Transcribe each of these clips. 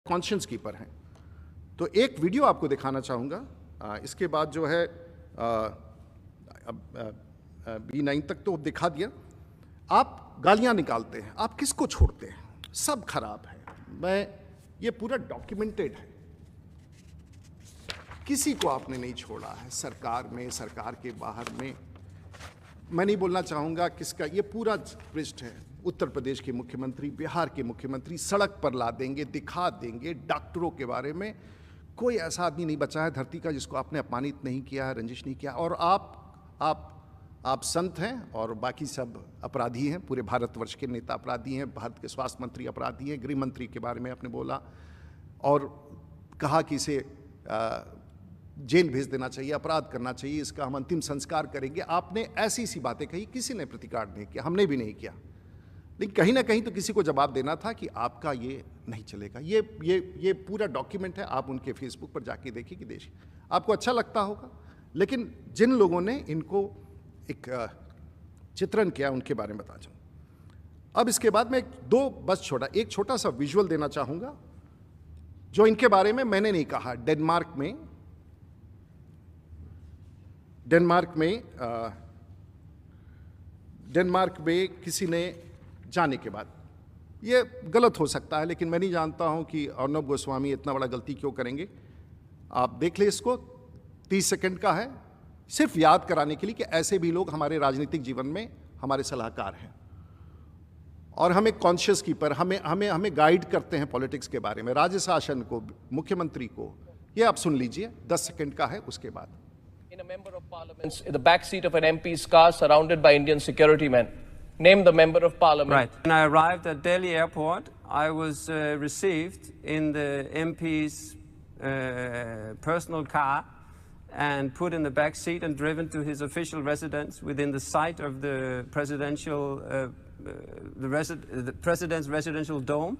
Conscience keeper हैं। तो एक वीडियो आपको दिखाना चाहूँगा। इसके बाद जो है B9 तक तो दिखा दिया। आप गालियाँ निकालते हैं, आप किसको छोड़ते हैं? सब खराब है। ये पूरा डॉक्यूमेंटेड है, किसी को आपने नहीं छोड़ा है, सरकार में, सरकार के बाहर में। मैं नहीं बोलना चाहूँगा किसका, ये पूरा पृष्ठ है। उत्तर प्रदेश के मुख्यमंत्री, बिहार के मुख्यमंत्री सड़क पर ला देंगे, दिखा देंगे। डॉक्टरों के बारे में कोई ऐसा आदमी नहीं बचा है धरती का जिसको आपने अपमानित नहीं किया है, रंजिश नहीं किया। और आप संत हैं और बाकी सब अपराधी हैं। पूरे भारतवर्ष के नेता अपराधी हैं। भारत के स्वास्थ्य मंत्री अपराधी हैं। गृह मंत्री के बारे में आपने बोला और कहा कि इसे जेल भेज देना चाहिए, अपराध करना चाहिए, इसका हम अंतिम संस्कार करेंगे। आपने ऐसी सी बातें कही, किसी ने प्रतिकार नहीं किया, हमने भी नहीं किया। लेकिन कहीं ना कहीं तो किसी को जवाब देना था कि आपका ये नहीं चलेगा। ये पूरा डॉक्यूमेंट है, आप उनके फेसबुक पर जाके देखिए कि देखिए, आपको अच्छा लगता होगा। लेकिन जिन लोगों ने इनको एक चित्रण किया उनके बारे में बता चाहूँ। अब इसके बाद मैं एक छोटा सा विजुअल देना चाहूँगा जो इनके बारे में मैंने नहीं कहा। डेनमार्क में किसी ने जाने के बाद, ये गलत हो सकता है लेकिन मैं नहीं जानता हूं कि अर्नब गोस्वामी इतना बड़ा गलती क्यों करेंगे। आप देख ले, इसको 30 सेकंड का है, सिर्फ याद कराने के लिए कि ऐसे भी लोग हमारे राजनीतिक जीवन में हमारे सलाहकार हैं और हमें कॉन्शियस कीपर, हमें गाइड करते हैं पॉलिटिक्स के बारे में, राज्य शासन को, मुख्यमंत्री को। ये आप सुन लीजिए, 10 सेकंड का है। उसके बाद In a member of parliament, in the back seat of an MP's car, surrounded by Indian security men. Name the member of parliament. Right. When I arrived at Delhi airport, I was received in the MP's personal car and put in the back seat and driven to his official residence within the sight of the president's residential dome,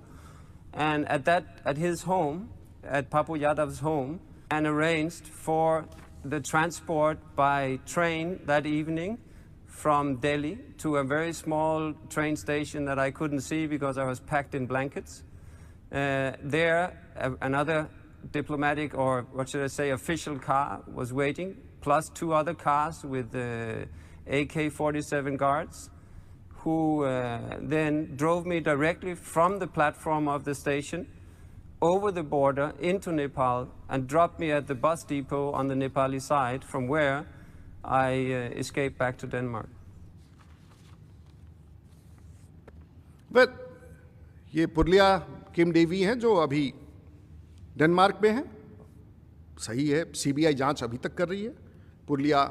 and at his home, at Papu Yadav's home, and arranged for the transport by train that evening from Delhi to a very small train station that I couldn't see because I was packed in blankets. There, another diplomatic, or what should I say, official car was waiting, plus 2 other cars with AK-47 guards, who then drove me directly from the platform of the station over the border into Nepal and dropped me at the bus depot on the Nepali side, from where I escaped back to Denmark. But ये पुरलिया किम Davy हैं जो अभी Denmark में हैं। सही है, CBI जांच अभी तक कर रही है। पुरलिया,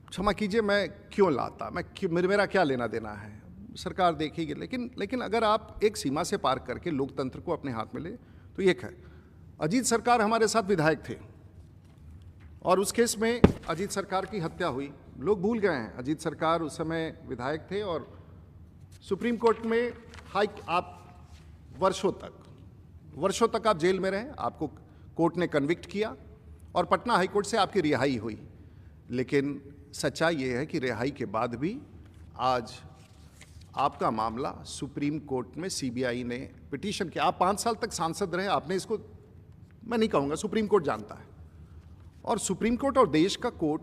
क्षमा कीजिए, मैं क्यों लाता, मेरा क्या लेना देना है, सरकार देखेगी। लेकिन अगर आप एक सीमा से पार करके लोकतंत्र को अपने हाथ में ले तो ये है। अजीत सरकार हमारे साथ विधायक थे और उस केस में अजीत सरकार की हत्या हुई। लोग भूल गए हैं, अजीत सरकार उस समय विधायक थे और सुप्रीम कोर्ट में आप वर्षों तक आप जेल में रहे। आपको कोर्ट ने कन्विक्ट किया और पटना हाई कोर्ट से आपकी रिहाई हुई। लेकिन सच्चाई ये है कि रिहाई के बाद भी आज आपका मामला सुप्रीम कोर्ट में सीबीआई ने पिटीशन किया। आप 5 साल तक सांसद रहे, आपने इसको, मैं नहीं कहूँगा, सुप्रीम कोर्ट जानता है। और सुप्रीम कोर्ट और देश का कोर्ट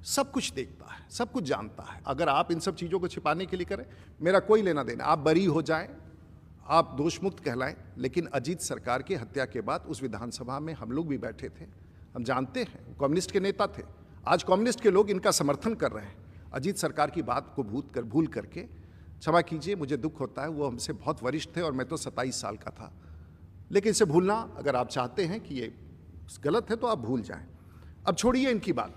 सब कुछ देखता है, सब कुछ जानता है। अगर आप इन सब चीज़ों को छिपाने के लिए करें, मेरा कोई लेना देना, आप बरी हो जाएं, आप दोषमुक्त कहलाएं। लेकिन अजीत सरकार की हत्या के बाद उस विधानसभा में हम लोग भी बैठे थे, हम जानते हैं, कम्युनिस्ट के नेता थे। आज कम्युनिस्ट के लोग इनका समर्थन कर रहे हैं अजीत सरकार की बात को भूल करके। क्षमा कीजिए, मुझे दुख होता है, वो हमसे बहुत वरिष्ठ थे और मैं तो 27 साल का था। लेकिन इसे भूलना, अगर आप चाहते हैं कि ये गलत है तो आप भूल जाएं। अब छोड़िए इनकी बात,